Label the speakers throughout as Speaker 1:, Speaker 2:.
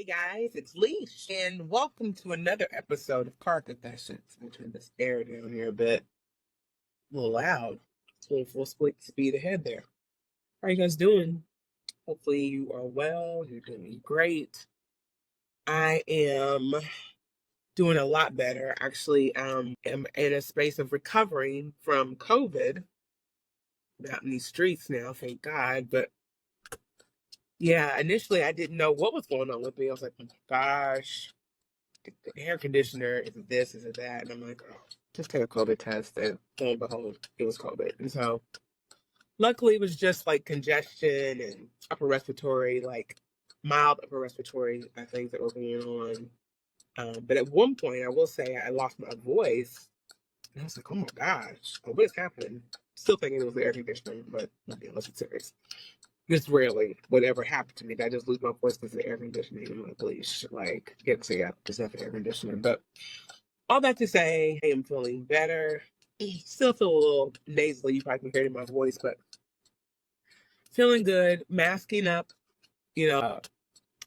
Speaker 1: Hey guys, it's Leesh, and welcome to another episode of Car Confessions. I'm gonna turn this air down here a little loud. It's going full speed ahead there. How are you guys doing? Hopefully you are well. You're doing great. I am doing a lot better. Actually, am in a space of recovering from COVID. I'm out in these streets now, thank God. But yeah, initially I didn't know what was going on with me. I was like, oh my gosh, the air conditioner, is it this, is it that? And I'm like, oh, just take a COVID test. And lo and behold, it was COVID. And so luckily it was just like congestion and upper respiratory, like mild upper respiratory things that were going on. But at one point, I will say I lost my voice. And I was like, oh my gosh, what is happening? Still thinking it was the air conditioning, but let's be serious. Just rarely would ever happen to me that I just lose my voice because of the air conditioning. I'm like, please, like, get to yeah, just have the air conditioning. But all that to say, I am feeling better. Still feel a little nasally. You probably can hear it in my voice, but feeling good. Masking up,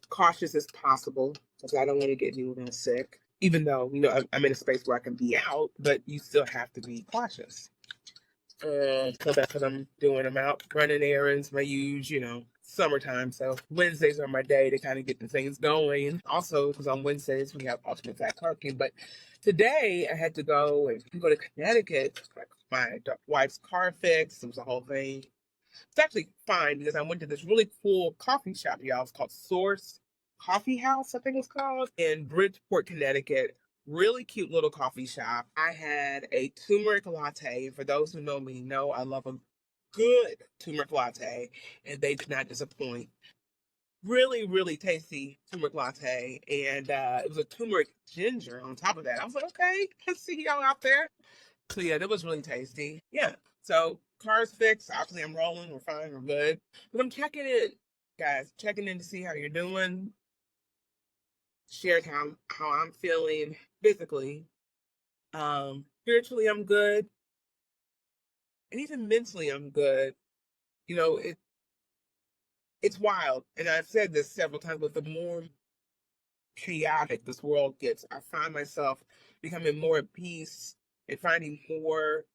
Speaker 1: cautious as possible because I don't want to get anyone else sick. Even though, I'm in a space where I can be out, but you still have to be cautious. So that's what I'm doing. I'm out running errands, my summertime. So Wednesdays are my day to kind of get the things going. Also, because on Wednesdays we have alternate fact parking. But today I had to go to Connecticut. Like my wife's car fixed. It was a whole thing. It's actually fine because I went to this really cool coffee shop, y'all. It's called Source Coffee House, I think it's called, in Bridgeport, Connecticut. Really cute little coffee shop. I had a turmeric latte. For those who know me, know I love a good turmeric latte, and they did not disappoint. Really, really tasty turmeric latte, and it was a turmeric ginger on top of that. I was like, okay, let's see y'all out there. So yeah, that was really tasty. Yeah. So car's fixed. Obviously, I'm rolling. We're fine. We're good. But I'm checking in, guys. Checking in to see how you're doing. Shared how I'm feeling physically. Spiritually, I'm good, and even mentally, I'm good. You know, it's wild, and I've said this several times. But the more chaotic this world gets, I find myself becoming more at peace and finding more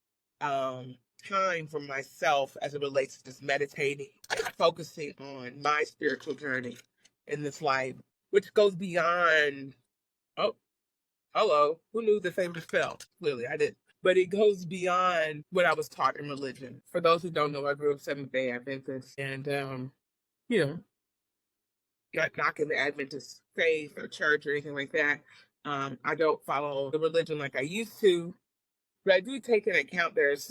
Speaker 1: time for myself as it relates to just meditating, focusing on my spiritual journey in this life, which goes beyond, oh, hello, who knew the famous spell? Clearly, I didn't. But it goes beyond what I was taught in religion. For those who don't know, I grew up Seventh-day Adventist, and you know, not knocking the Adventist faith or church or anything like that. I don't follow the religion like I used to, but I do take into account there's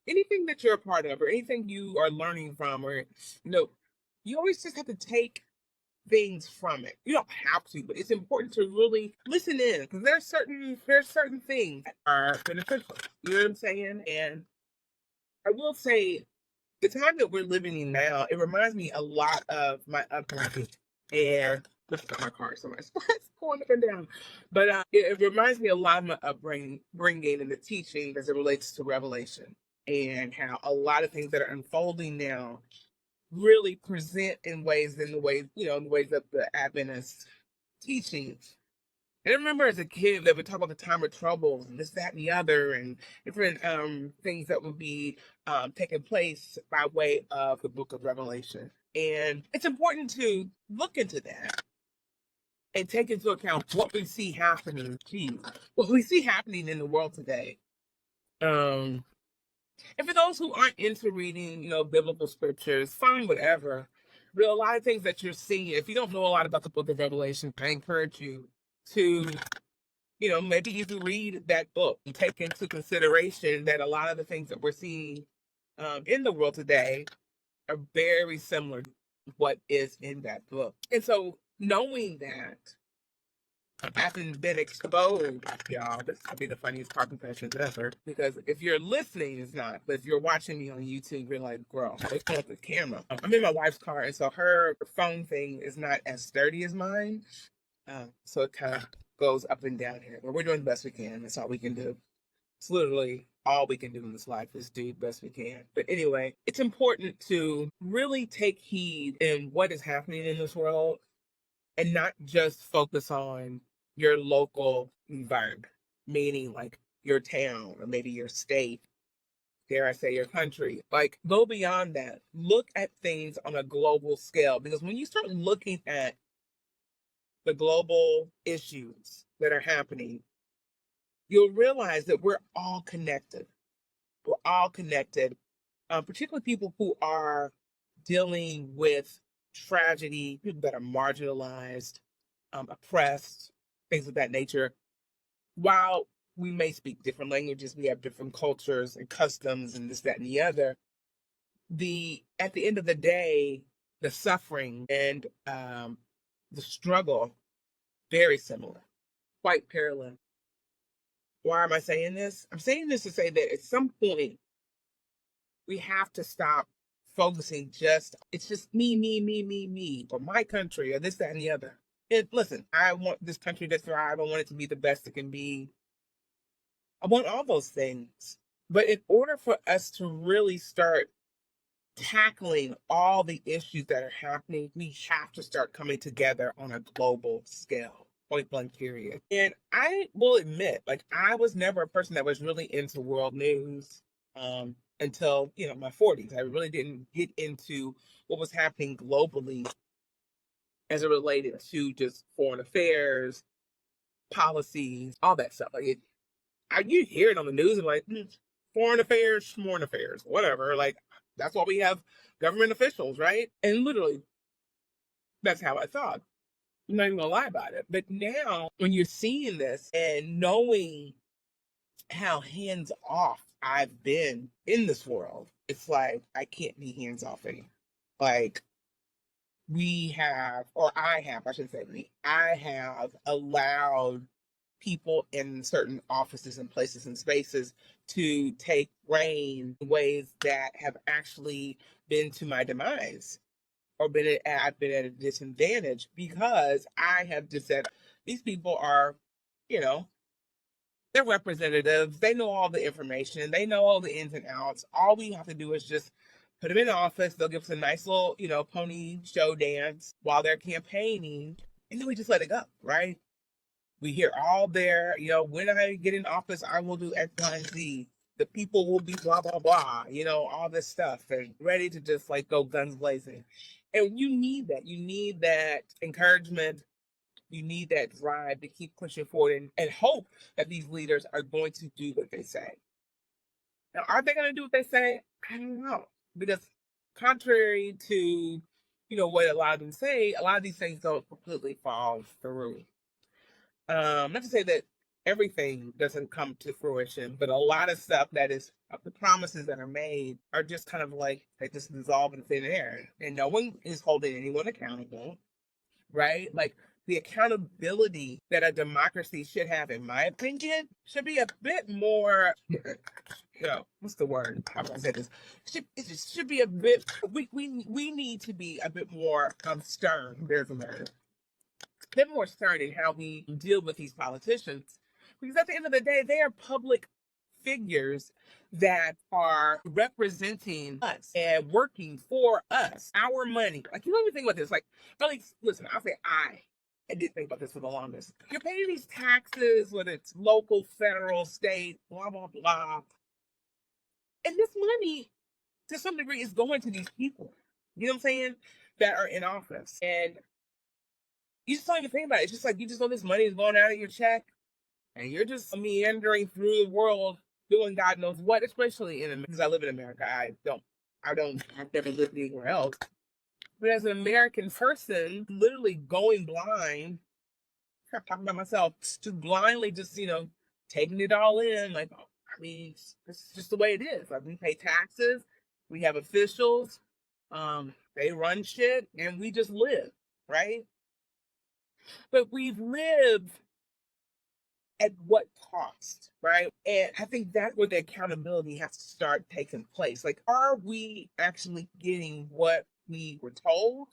Speaker 1: anything that you're a part of or anything you are learning from, or you always just have to take things from it. You don't have to, but it's important to really listen in because there's certain things that are beneficial. You know what I'm saying? And I will say the time that we're living in now, it reminds me a lot of my upbringing. And let's got my car somewhere. It's going up and down. But it reminds me a lot of my upbringing and the teaching as it relates to Revelation and how a lot of things that are unfolding now really present in the ways of the Adventist teachings. And I remember as a kid that would talk about the time of trouble and this, that, and the other, and different things that would be taking place by way of the book of Revelation. And it's important to look into that and take into account what we see happening, what we see happening in the world today. And for those who aren't into reading, biblical scriptures, fine, whatever. But a lot of things that you're seeing, if you don't know a lot about the book of Revelation, I encourage you to maybe even read that book and take into consideration that a lot of the things that we're seeing in the world today are very similar to what is in that book. And so knowing that, having been exposed, y'all, this could be the funniest car confessions ever. Because if you're listening, it's not. But if you're watching me on YouTube, you're like, girl, they pull up the camera. I'm in my wife's car, and so her phone thing is not as sturdy as mine. So it kind of goes up and down here. But we're doing the best we can. That's all we can do. It's literally all we can do in this life is do the best we can. But anyway, it's important to really take heed in what is happening in this world and not just focus on your local environment, meaning like your town or maybe your state, dare I say your country. Like, go beyond that. Look at things on a global scale, because when you start looking at the global issues that are happening, you'll realize that we're all connected. We're all connected, particularly people who are dealing with tragedy, people that are marginalized, oppressed, things of that nature. While we may speak different languages, we have different cultures and customs and this, that, and the other. The At the end of the day, the suffering and the struggle very similar, quite parallel. Why am I saying this? I'm saying this to say that at some point we have to stop focusing it's just me, or my country, or this, that, and the other. And listen, I want this country to thrive. I want it to be the best it can be. I want all those things. But in order for us to really start tackling all the issues that are happening, we have to start coming together on a global scale. Point blank, period. And I will admit, like, I was never a person that was really into world news until, my 40s. I really didn't get into what was happening globally as it related to just foreign affairs, policies, all that stuff. Like, you hear it on the news and like, foreign affairs, foreign affairs, whatever. Like, that's why we have government officials, right? And literally, that's how I thought. I'm not even gonna lie about it. But now, when you're seeing this and knowing how hands off I've been in this world, it's like I can't be hands off anymore. Like, I shouldn't say we, I have allowed people in certain offices and places and spaces to take reign in ways that have actually been to my demise, or I've been at a disadvantage, because I have just said these people are, you know, they're representatives. They know all the information. They know all the ins and outs. All we have to do is just put them in office. They'll give us a nice little, pony show dance while they're campaigning, and then we just let it go, right? We hear all when I get in office, I will do X, Y, and Z. The people will be blah, blah, blah, all this stuff, and ready to just like go guns blazing. And you need that. You need that encouragement. You need that drive to keep pushing forward, and hope that these leaders are going to do what they say. Now, are they going to do what they say? I don't know. Because contrary to, what a lot of them say, a lot of these things don't completely fall through. Not to say that everything doesn't come to fruition, but a lot of stuff that is the promises that are made are just kind of like they just dissolve in thin air, and no one is holding anyone accountable, right? Like, the accountability that a democracy should have, in my opinion, should be a bit more. What's the word? How do I say this? It should be a bit. We need to be a bit more stern. There's a word. A bit more stern in how we deal with these politicians, because at the end of the day, they are public figures that are representing us and working for us, our money. Like, you don't even think about this. Like, really, listen, I'll say I did think about this for the longest. You're paying these taxes, whether it's local, federal, state, blah, blah, blah. And this money, to some degree, is going to these people, you know what I'm saying, that are in office. And you just don't even think about it. It's just like, you just know this money is going out of your check, and you're just meandering through the world doing God knows what, especially because I live in America. I've never lived anywhere else. But as an American person, literally going blind, I'm talking about myself, just blindly, just, taking it all in. Like, I mean, it's just the way it is. Like, we pay taxes, we have officials, they run shit, and we just live, right? But we've lived at what cost, right? And I think that's where the accountability has to start taking place. Like, are we actually getting what we were told?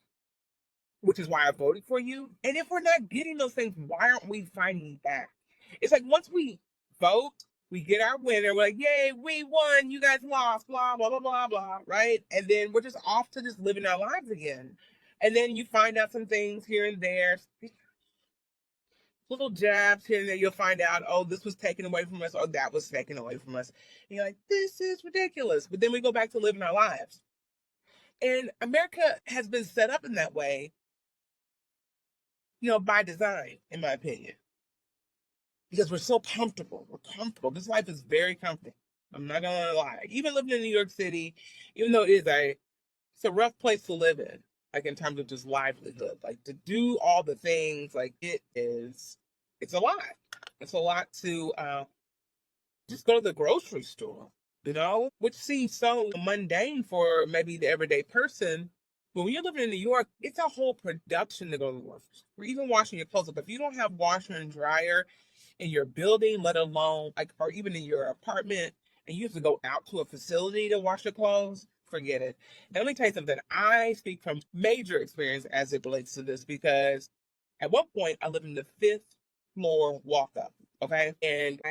Speaker 1: Which is why I voted for you. And if we're not getting those things, why aren't we fighting back? It's like, once we vote, we get our winner, we're like, yay, we won, you guys lost, blah, blah, blah, blah, blah, right? And then we're just off to just living our lives again. And then you find out some things here and there, little jabs here and there. You'll find out, oh, this was taken away from us, or that was taken away from us. And you're like, this is ridiculous. But then we go back to living our lives. And America has been set up in that way, by design, in my opinion, because we're so comfortable. We're comfortable. This life is very comfortable. I'm not gonna lie. Even living in New York City, even though it's a rough place to live in, like in terms of just livelihood, like to do all the things, like it's a lot. It's a lot to just go to the grocery store, which seems so mundane for maybe the everyday person. But when you're living in New York, it's a whole production to go to the grocery store. Or even washing your clothes up. If you don't have washer and dryer in your building, let alone or even in your apartment, and you have to go out to a facility to wash your clothes, forget it. And let me tell you something. I speak from major experience as it relates to this, because at one point I lived in the fifth floor walk up. Okay. And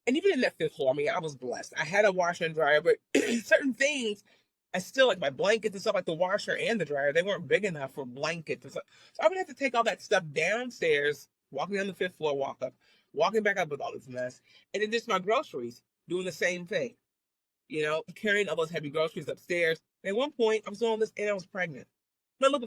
Speaker 1: even in that fifth floor, I mean, I was blessed. I had a washer and dryer, but certain things I still like, my blankets and stuff, like the washer and the dryer, they weren't big enough for blankets and stuff. So I would have to take all that stuff downstairs, walking down the fifth floor walk up, walking back up with all this mess, and then just my groceries, doing the same thing, carrying all those heavy groceries upstairs. And at one point, I was doing this and I was pregnant. I'm not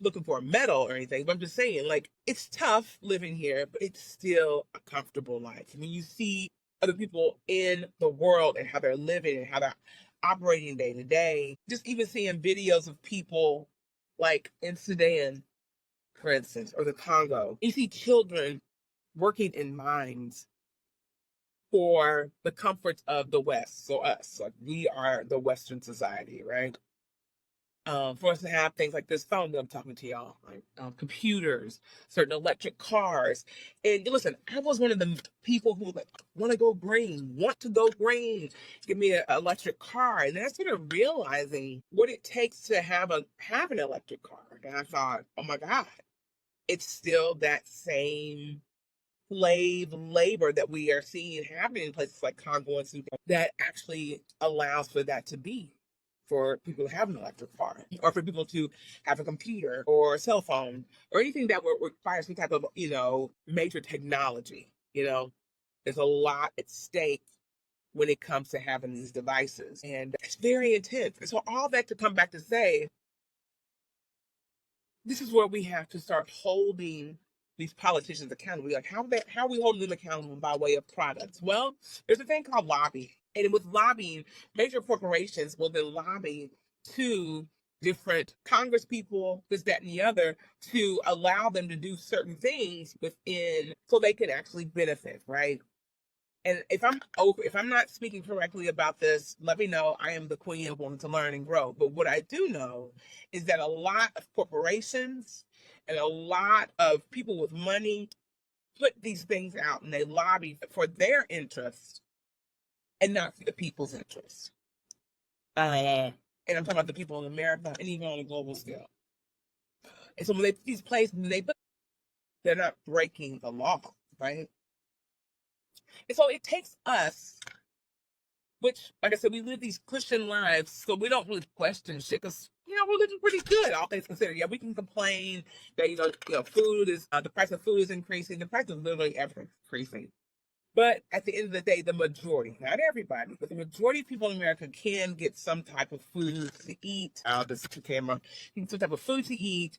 Speaker 1: looking for a medal or anything, but I'm just saying, like, it's tough living here, but it's still a comfortable life. I mean, you see other people in the world and how they're living and how they're operating day to day. Just even seeing videos of people like in Sudan, for instance, or the Congo. You see children working in mines for the comforts of the West. So us, like we are the Western society, right? For us to have things like this phone that I'm talking to y'all, like computers, certain electric cars. And listen, I was one of the people who like want to go green, give me an electric car. And then I started realizing what it takes to have an electric car. And I thought, oh my God, it's still that same slave labor that we are seeing happening in places like Congo and Sudan that actually allows for that to be, for people to have an electric car, or for people to have a computer or a cell phone or anything that would require some type of, major technology. There's a lot at stake when it comes to having these devices. And it's very intense. And so all that to come back to say, this is where we have to start holding these politicians accountable. Like, how are we holding them accountable by way of products? Well, there's a thing called lobbying. And with lobbying, major corporations will then lobby to different Congress people, this, that, and the other, to allow them to do certain things within, so they can actually benefit, right? And if I'm not speaking correctly about this, let me know. I am the queen of wanting to learn and grow. But what I do know is that a lot of corporations and a lot of people with money put these things out and they lobby for their interests and not for the people's interests. And I'm talking about the people in America and even on a global scale. And so when they put these places, they're not breaking the law, right? And so it takes us, which, like I said, we live these Christian lives, so we don't really question shit, because we're living pretty good, all things considered. Yeah, we can complain that food is the price of food is increasing. The price of literally everything is increasing. But at the end of the day, the majority, not everybody, but the majority of people in America can get some type of food to eat. This is the camera. Some type of food to eat.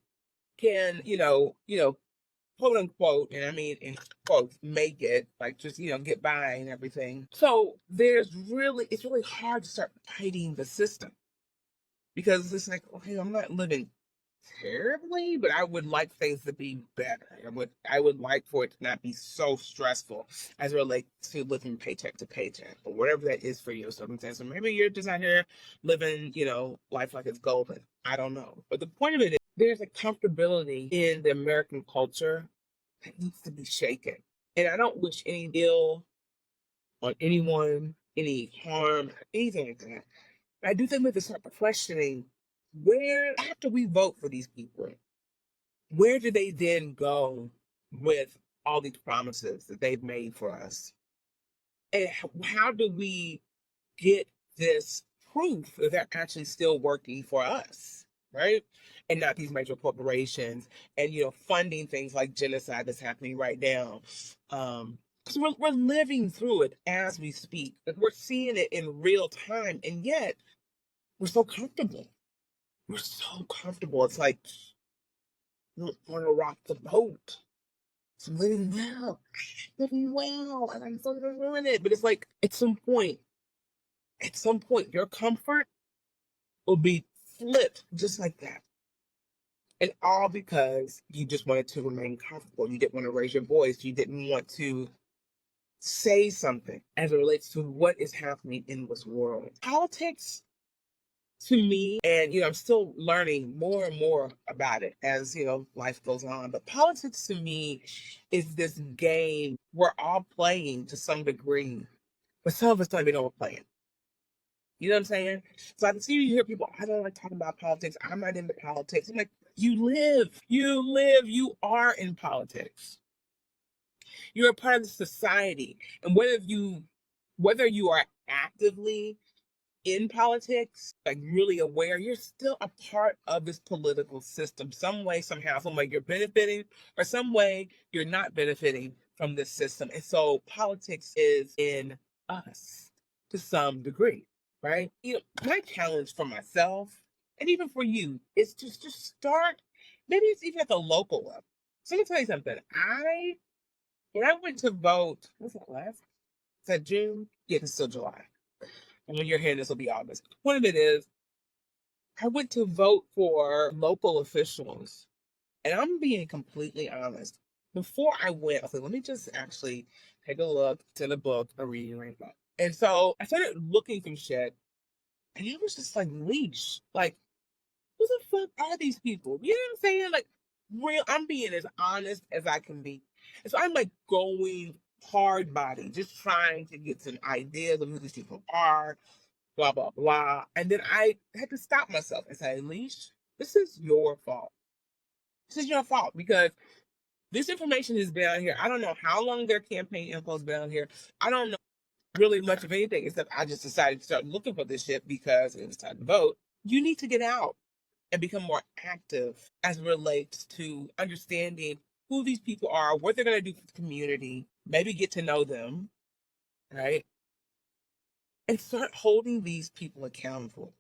Speaker 1: Can quote unquote, and I mean in quotes, make it, like, just get by and everything. So it's really hard to start fighting the system, because it's like, okay, I'm not living terribly, but I would like things to be better. I would like for it to not be so stressful as it relates to living paycheck to paycheck, or whatever that is for your circumstance. Or maybe you're just out here living, life like it's golden. I don't know. But the point of it is, there's a comfortability in the American culture that needs to be shaken. And I don't wish any ill on anyone, any harm, anything like that. But I do think we have to start questioning, where, after we vote for these people, where do they then go with all these promises that they've made for us? And how do we get this proof that they're actually still working for us? right? And not these major corporations and, funding things like genocide that's happening right now. Because we're living through it as we speak. Like, we're seeing it in real time, and yet we're so comfortable. We're so comfortable. It's like, want to rock the boat. So living well, and I'm so gonna ruin it. But it's like, at some point, your comfort will be flipped just like that. And all because you just wanted to remain comfortable. You didn't want to raise your voice. You didn't want to say something as it relates to what is happening in this world. Politics, to me, and I'm still learning more and more about it as life goes on. But politics to me is this game we're all playing to some degree, but some of us don't even know we're playing. You know what I'm saying? So I can see you hear people, I don't like talking about politics. I'm not into politics. I'm like, you are in politics. You're a part of the society. And whether you are actively in politics, like really aware, you're still a part of this political system. Some way, somehow, some way you're benefiting, or some way you're not benefiting from this system. And so politics is in us to some degree, right? My challenge for myself and even for you is just start, maybe it's even at the local level. So let me tell you something. When I went to vote, was it last? Is that June? Yeah, it's still July. And when you're hearing this, will be August. One of it is, I went to vote for local officials. And I'm being completely honest. Before I went, I was like, let me just actually take a look to the book, A Reading Rainbow. And so I started looking through shit, and it was just like, Leesh. Like, who the fuck are these people? You know what I'm saying? Like, I'm being as honest as I can be. And so I'm like going hard body, just trying to get some ideas of who these people are, blah, blah, blah. And then I had to stop myself and say, Leesh, this is your fault. This is your fault because this information has been out here. I don't know how long their campaign info has been out here. I don't know really much of anything except I just decided to start looking for this shit because it was time to vote. You need to get out and become more active as it relates to understanding who these people are, what they're going to do for the community, maybe get to know them, right? And start holding these people accountable.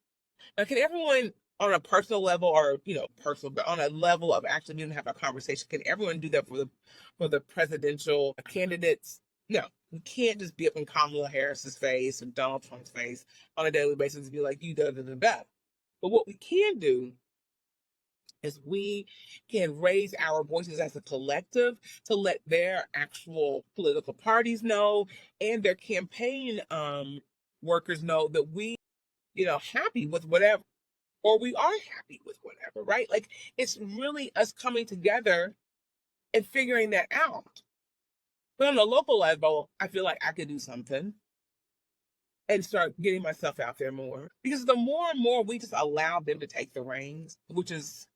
Speaker 1: Now, can everyone on a personal level or, personal, but on a level of actually being to have a conversation, can everyone do that for the presidential candidates? No, we can't just be up in Kamala Harris's face and Donald Trump's face on a daily basis and be like, you da da da da. But what we can do is we can raise our voices as a collective to let their actual political parties know and their campaign workers know that we, happy with whatever, or we are happy with whatever, right? Like, it's really us coming together and figuring that out. But on a local level, I feel like I could do something and start getting myself out there more. Because the more and more we just allow them to take the reins, which is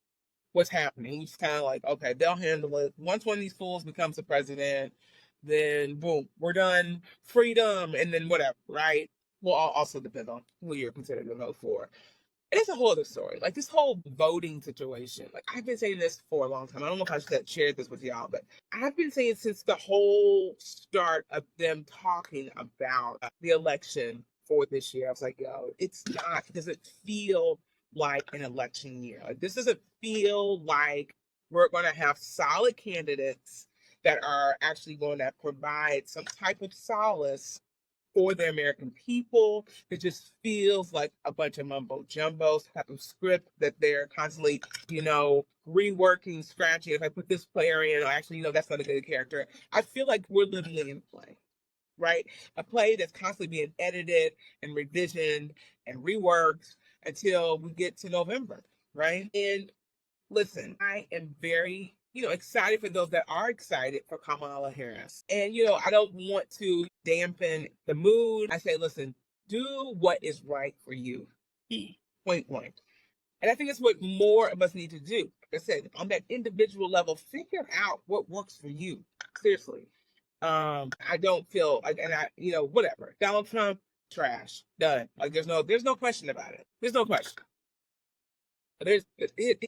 Speaker 1: what's happening, it's kind of like, okay, they'll handle it. Once one of these fools becomes the president, then boom, we're done. Freedom, and then whatever, right? Will also depend on who you're considered to vote for. And it's a whole other story. Like, this whole voting situation. Like, I've been saying this for a long time. I don't know if I shared this with y'all, but I've been saying since the whole start of them talking about the election for this year, I was like, yo, it's not. It doesn't feel like an election year. Like, this doesn't feel like we're going to have solid candidates that are actually going to provide some type of solace for the American people. It just feels like a bunch of mumbo jumbo type of script that they're constantly, reworking, scratching. If I put this player in, or actually, that's not a good character. I feel like we're living in a play, right? A play that's constantly being edited and revisioned and reworked until we get to November, right? And listen, I am very, excited for those that are excited for Kamala Harris. And, I don't want to dampen the mood. I say, listen, do what is right for you. Point blank. And I think that's what more of us need to do. Like I said, on that individual level, figure out what works for you. Seriously. I don't feel like, and whatever. Donald Trump, trash. Done. Like, there's no question about it. There's no question. It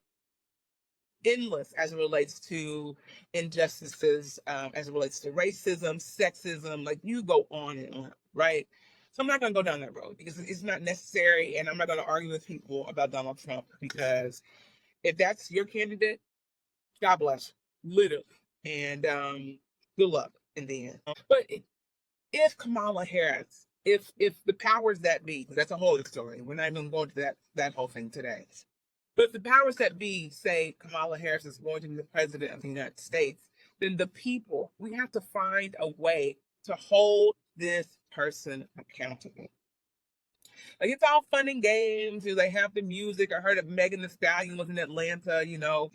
Speaker 1: endless as it relates to injustices, as it relates to racism, sexism. Like you go on and on, right? So I'm not going to go down that road because it's not necessary, and I'm not going to argue with people about Donald Trump because if that's your candidate, God bless, you, literally, and good luck in the end. But if Kamala Harris, if the powers that be, because that's a whole story, we're not even going to that whole thing today. But if the powers that be say Kamala Harris is going to be the president of the United States, then the people, we have to find a way to hold this person accountable. Like it's all fun and games. They have the music. I heard that Megan Thee Stallion was in Atlanta,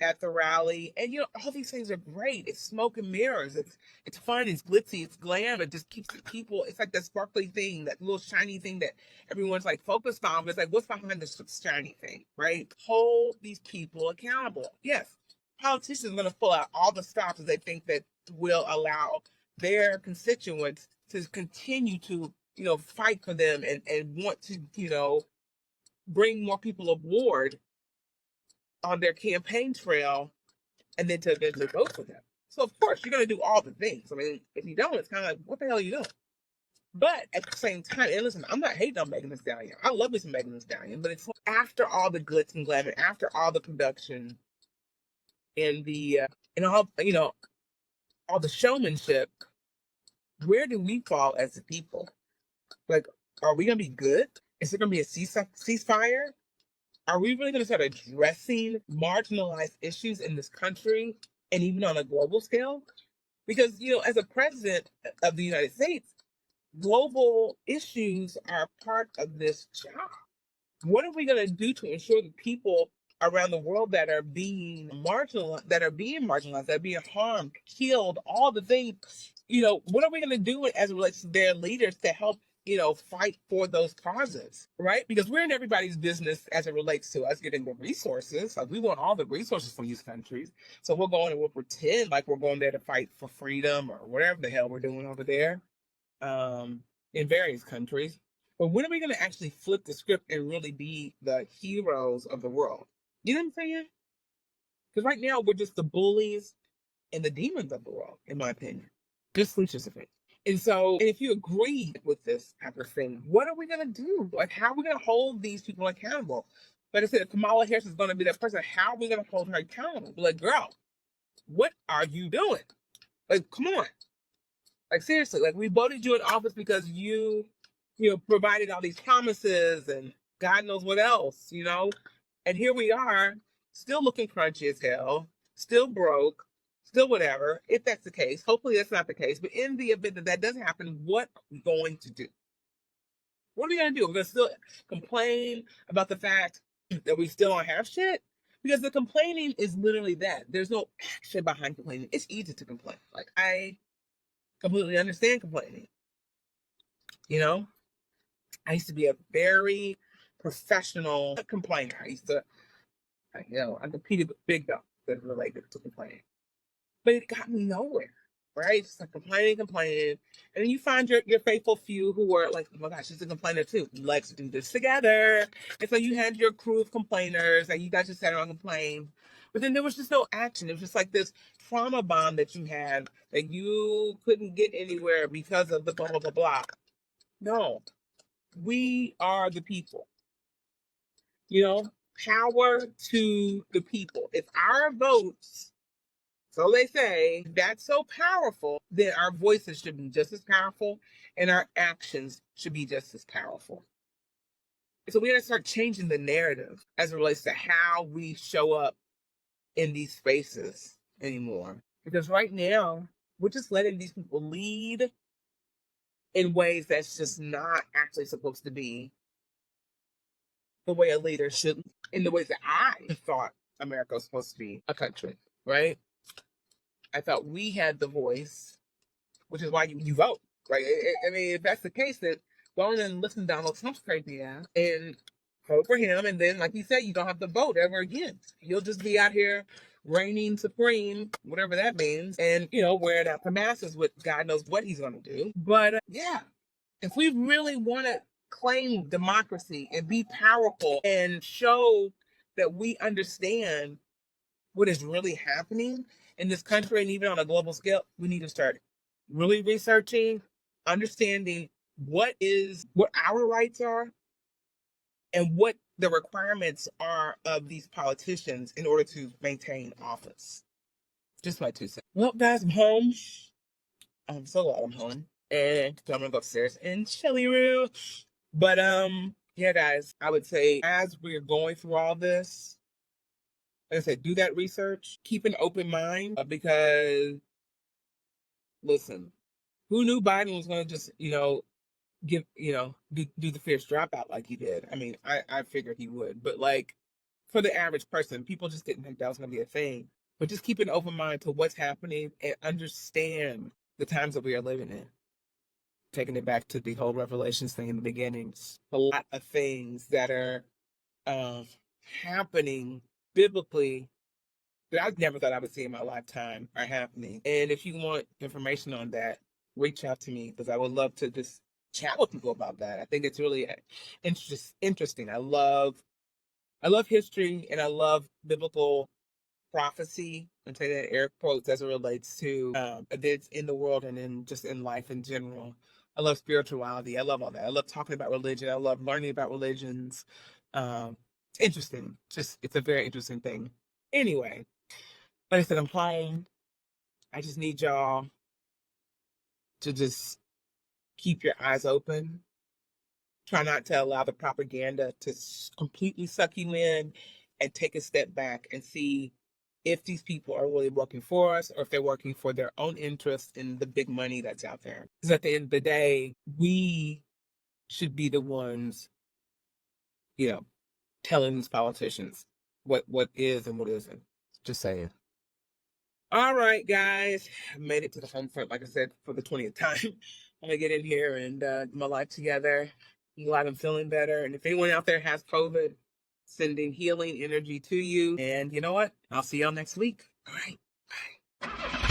Speaker 1: at the rally, and all these things are great. It's smoke and mirrors. It's fun. It's glitzy. It's glam. It just keeps the people. It's like that sparkly thing, that little shiny thing that everyone's like focused on. But it's like, what's behind this shiny thing, right? Hold these people accountable. Yes, politicians are going to pull out all the stops that they think that will allow their constituents to continue to fight for them and want to, bring more people aboard on their campaign trail and then to eventually vote for them. So of course you're gonna do all the things. I mean, if you don't, it's kind of like, what the hell are you doing? But at the same time, and listen, I'm not hating on Megan Thee Stallion. I love me some Megan Thee Stallion, but it's after all the glitz and glamour, after all the production and the and all the showmanship, where do we fall as a people? Like, are we gonna be good? Is there gonna be a ceasefire? Are we really gonna start addressing marginalized issues in this country and even on a global scale? Because as a president of the United States, global issues are part of this job. What are we gonna do to ensure that people around the world that are being marginalized, that are being harmed, killed, all the things, what are we going to do as it relates to their leaders to help, fight for those causes, right? Because we're in everybody's business as it relates to us getting the resources. Like we want all the resources from these countries. So we're going and we'll pretend like we're going there to fight for freedom or whatever the hell we're doing over there in various countries. But when are we going to actually flip the script and really be the heroes of the world? You know what I'm saying? Because right now we're just the bullies and the demons of the world, in my opinion. Just Leesh's opinion. And so, and if you agree with this type of thing, what are we going to do? Like, how are we going to hold these people accountable? Like I said, if Kamala Harris is going to be that person, how are we going to hold her accountable? Like, girl, what are you doing? Like, come on. Like, seriously, like, we voted you in office because you provided all these promises and God knows what else, And here we are, still looking crunchy as hell, still broke, still whatever. If that's the case, hopefully that's not the case. But in the event that that doesn't happen, what are we going to do? What are we going to do? We're going to still complain about the fact that we still don't have shit? Because the complaining is literally that. There's no action behind complaining. It's easy to complain. Like, I completely understand complaining. I used to be a very professional complainer. I competed with big dogs that related to complaining. But it got me nowhere, right? Just like complaining. And then you find your faithful few who were like, oh my gosh, she's a complainer too. Let's do this together. And so you had your crew of complainers and you guys just sat around and complained. But then there was just no action. It was just like this trauma bond that you had that you couldn't get anywhere because of the blah, blah, blah, blah. No, we are the people. Power to the people. If our votes, so they say, that's so powerful, then our voices should be just as powerful and our actions should be just as powerful. So we got to start changing the narrative as it relates to how we show up in these spaces anymore. Because right now, we're just letting these people lead in ways that's just not actually supposed to be the way a leader should, in the ways that I thought America was supposed to be a country, right? I thought we had the voice, which is why you vote, right? I mean, if that's the case, then go on and listen to Donald Trump's crazy ass and vote for him. And then, like you said, you don't have to vote ever again. You'll just be out here reigning supreme, whatever that means, and, wearing out the masses with God knows what he's going to do. But yeah, if we really want to claim democracy and be powerful and show that we understand what is really happening in this country and even on a global scale, we need to start really researching, understanding what our rights are and what the requirements are of these politicians in order to maintain office. Just my 2 cents. Well, guys, I'm home. I'm so glad I'm home. And so I'm gonna go upstairs and chilly room. But yeah, guys, I would say as we're going through all this, like I said, do that research, keep an open mind, because listen, who knew Biden was gonna just, give, do the fierce dropout like he did? I mean, I figured he would, but like for the average person, people just didn't think that was gonna be a thing. But just keep an open mind to what's happening and understand the times that we are living in. Taking it back to the whole Revelations thing in the beginnings, a lot of things that are um, happening biblically that I never thought I would see in my lifetime are happening. And if you want information on that, reach out to me because I would love to just chat with people about that. I think it's really interesting. I love history and I love biblical prophecy, and say that air quotes, as it relates to events in the world and in just in life in general. I love spirituality. I love all that. I love talking about religion. I love learning about religions. It's interesting. It's a very interesting thing. Anyway, like I said, I'm home. I just need y'all to just keep your eyes open. Try not to allow the propaganda to completely suck you in, and take a step back and see if these people are really working for us or if they're working for their own interest in the big money that's out there. Because at the end of the day, we should be the ones, you know, telling these politicians what is and what isn't. Just saying. All right, guys, I made it to the home front, like I said, for the 20th time. I'm gonna get in here and get my life together. I'm glad I'm feeling better. And if anyone out there has COVID, sending healing energy to you. And you know what? I'll see y'all next week. All right. Bye.